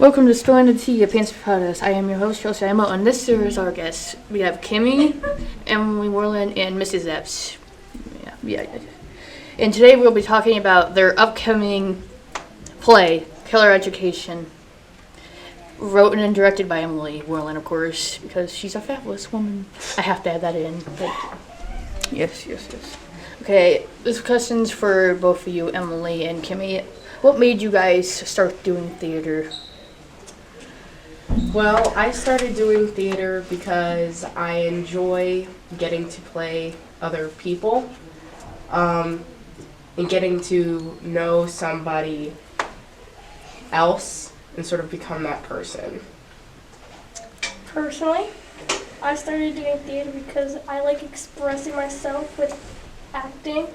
Welcome to Spilling the Tea at Pansophia. I am your host, Chelsea Emma, and this is our guests. We have Kimmy, Emily Worland, and Mrs. Epps. Yeah. And today we'll be talking about their upcoming play, Killer Education. Wrote and directed by Emily Worland, of course, because she's a fabulous woman. I have to add that in. But yes. Okay, this question's for both of you, Emily and Kimmy. What made you guys start doing theater? Well, I started doing theater because I enjoy getting to play other people, and getting to know somebody else and sort of become that person. Personally, I started doing theater because I like expressing myself with acting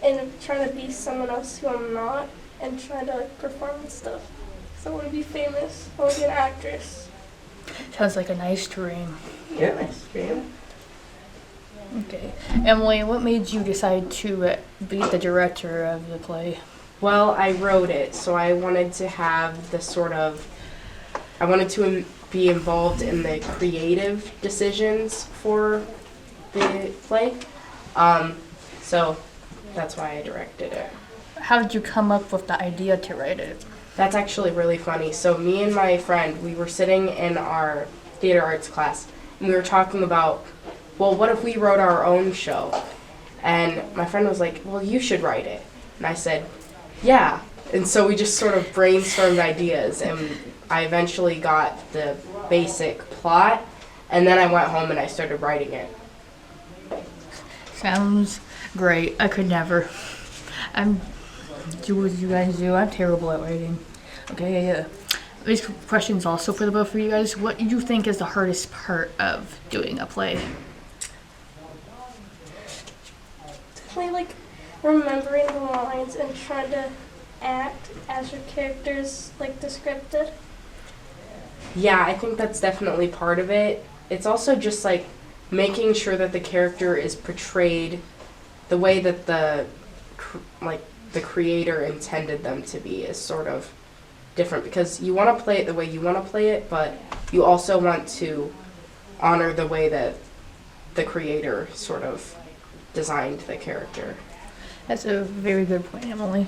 and trying to be someone else who I'm not and trying to perform and stuff. So I want to be famous. I want to be an actress. Sounds like a nice dream. Yeah, nice dream. Okay. Emily, what made you decide to be the director of the play? Well, I wrote it, so I wanted to have I wanted to be involved in the creative decisions for the play. So that's why I directed it. How did you come up with the idea to write it? That's actually really funny. So me and my friend, we were sitting in our theater arts class, and we were talking about, well, what if we wrote our own show? And my friend was like, well, you should write it. And I said, yeah. And so we just sort of brainstormed ideas, and I eventually got the basic plot, and then I went home and I started writing it. Sounds great. I could never. Do what you guys do. I'm terrible at writing. Okay, These questions also for the both of you guys. What do you think is the hardest part of doing a play? Definitely like remembering the lines and trying to act as your characters like descripted. Yeah, I think that's definitely part of it. It's also just like making sure that the character is portrayed the way that the creator intended them to be is sort of different, because you want to play it the way you want to play it, but you also want to honor the way that the creator sort of designed the character. That's a very good point, Emily,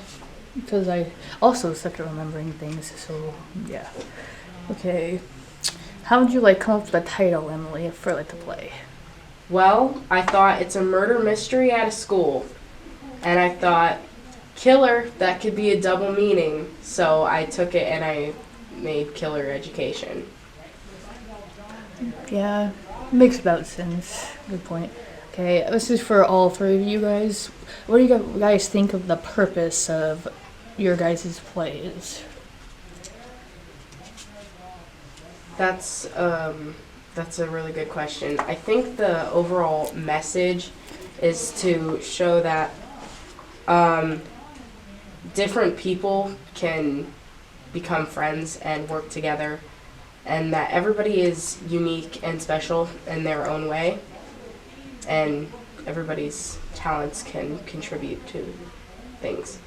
because I also suck at remembering things, so yeah. Okay, how would you come up with a title, Emily, for the play? Well, I thought it's a murder mystery at a school, and I thought killer, that could be a double meaning, so I took it and I made Killer Education. Yeah, makes about sense. Good point. Okay, this is for all three of you guys. What do you guys think of the purpose of your guys' plays? That's a really good question. I think the overall message is to show that different people can become friends and work together, and that everybody is unique and special in their own way, and everybody's talents can contribute to things.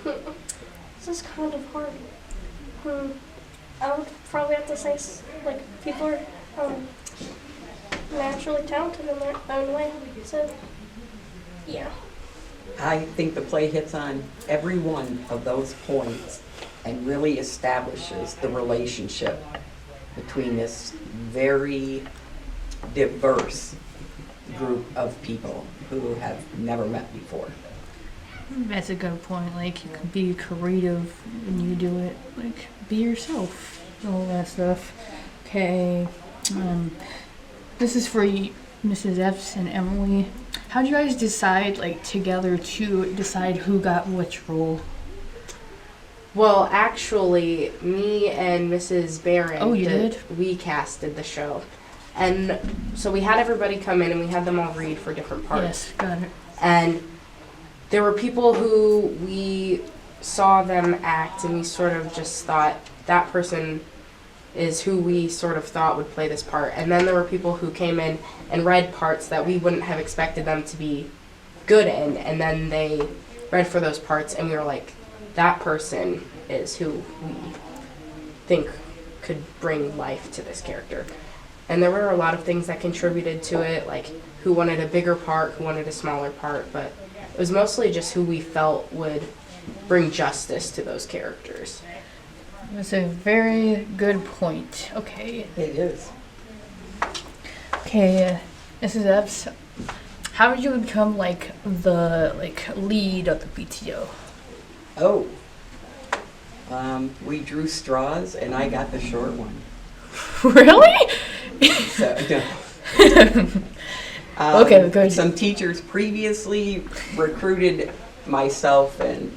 This is kind of hard. I would probably have to say people are naturally talented in their own way. So, yeah. I think the play hits on every one of those points and really establishes the relationship between this very diverse group of people who have never met before. That's a good point. You can be creative when you do it. Be yourself. All that stuff. Okay. This is for you, Mrs. Epps and Emily. How do you guys decide, together to decide who got which role? Well, actually, me and Mrs. Barron, we casted the show. And so we had everybody come in and we had them all read for different parts. Yes, got it. And there were people who we saw them act and we sort of just thought that person is who we sort of thought would play this part. And then there were people who came in and read parts that we wouldn't have expected them to be good in, and then they read for those parts and we were like, that person is who we think could bring life to this character. And there were a lot of things that contributed to it, like who wanted a bigger part, who wanted a smaller part, but it was mostly just who we felt would bring justice to those characters. That's a very good point. Okay. It is. Okay, Mrs. Epps, how did you become the lead of the PTO? Oh. We drew straws and I got the short one. Really? So, no. Okay, good. Some teachers previously recruited myself and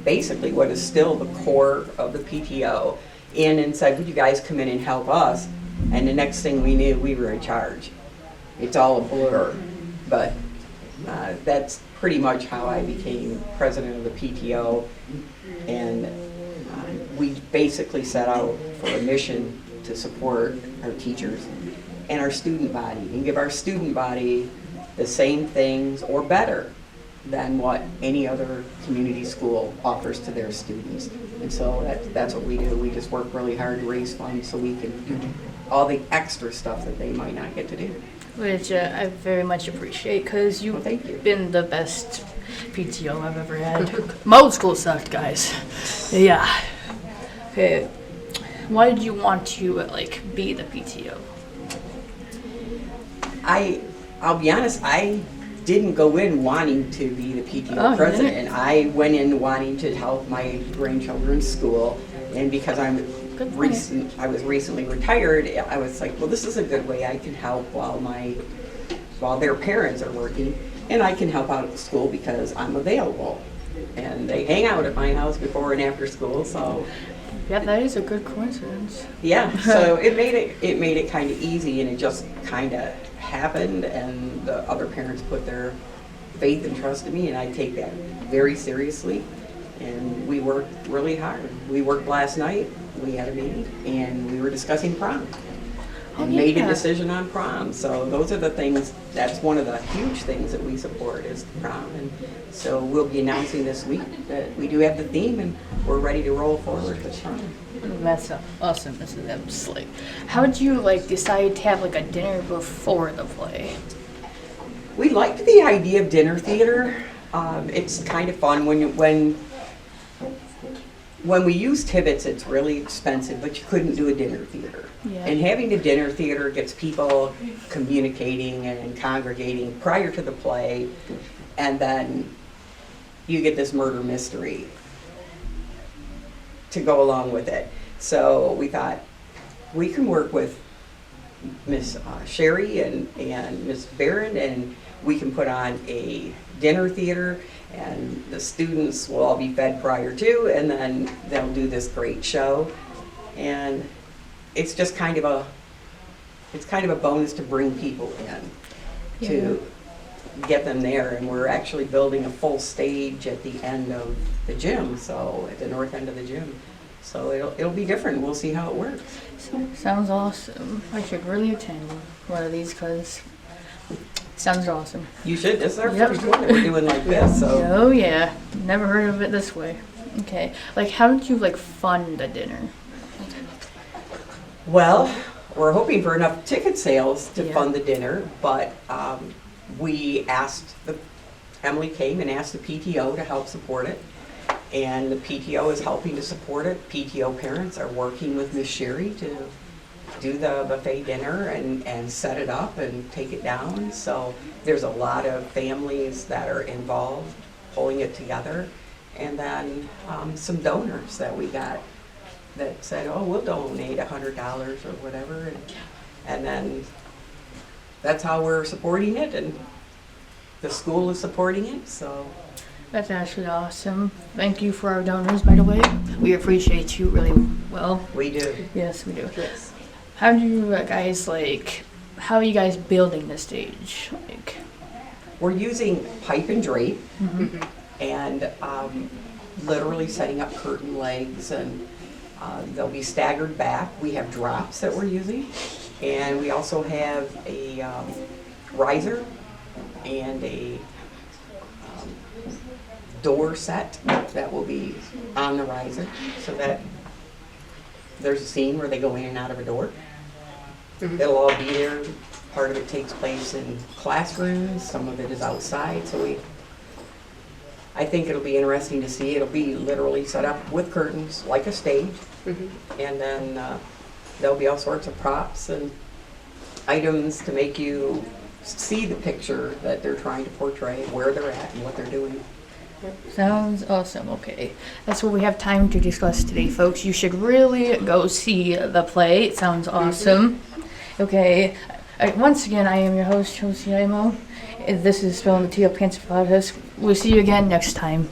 basically what is still the core of the PTO in and said, would you guys come in and help us? And the next thing we knew, we were in charge. It's all a blur, but that's pretty much how I became president of the PTO. And we basically set out for a mission to support our teachers and our student body and give our student body the same things or better than what any other community school offers to their students. And so that's what we do. We just work really hard to raise funds so we can do all the extra stuff that they might not get to do. Which I very much appreciate, because Well, thank you. you've been the best PTO I've ever had. My old school sucked, guys. Yeah. Okay. Why did you want to be the PTO? I'll be honest, I didn't go in wanting to be the PTO Oh, you president. didn't? I went in wanting to help my grandchildren's school, and because Good for you. I was recently retired, I was like, well, this is a good way I can help while their parents are working, and I can help out at school because I'm available. And they hang out at my house before and after school, so Yeah, that is a good coincidence. yeah. So it made it kind of easy, and it just kind of happened. And the other parents put their faith and trust in me, and I take that very seriously. And we worked really hard. We worked last night. We had a meeting, and we were discussing prom. And made a yeah. decision on prom. So those are the things, that's one of the huge things that we support is prom. And so we'll be announcing this week that we do have the theme and we're ready to roll forward with prom. That's awesome, Mrs. Epps. How did you decide to have a dinner before the play? We liked the idea of dinner theater. It's kind of fun when we use Tibbetts, it's really expensive, but you couldn't do a dinner theater. Yeah. And having a dinner theater gets people communicating and congregating prior to the play, and then you get this murder mystery to go along with it. So we thought we can work with Miss Sherry and Miss Barron, and we can put on a dinner theater, and the students will all be fed prior to, and then they'll do this great show. And it's just kind of a bonus to bring people in, to get them there. And we're actually building a full stage at the end of the gym, so at the north end of the gym. So it'll be different. We'll see how it works. Sounds awesome. I should really attend one of these because sounds awesome. You should. This is our Yep. first one that we're doing like this. So Oh yeah, never heard of it this way. Okay, how did you fund the dinner? well, we're hoping for enough ticket sales to Yeah. fund the dinner, but Emily came and asked the PTO to help support it. And the PTO is helping to support it. PTO parents are working with Miss Sherry to do the buffet dinner and set it up and take it down. So there's a lot of families that are involved pulling it together. And then some donors that we got that said, oh, we'll donate $100 or whatever. And then that's how we're supporting it, and the school is supporting it, so. That's actually awesome. Thank you for our donors, by the way. We appreciate you really well. We do. Yes, we do. Yes. How do you guys how are you guys building the stage? We're using pipe and drape Mhm. and literally setting up curtain legs, and they'll be staggered back. We have drops that we're using, and we also have a riser and a door set that will be on the riser, so that there's a scene where they go in and out of a door. Mhm. It'll all be there. Part of it takes place in classrooms, some of it is outside, so I think it'll be interesting to see. It'll be literally set up with curtains, like a stage, Mhm. and then there'll be all sorts of props and items to make you see the picture that they're trying to portray, where they're at and what they're doing. Sounds awesome. Okay. That's what we have time to discuss today, folks. You should really go see the play. It sounds awesome. Okay. Once again, I am your host, Chelsea Imo. This is Spilling the Tea of Pansophia. We'll see you again next time.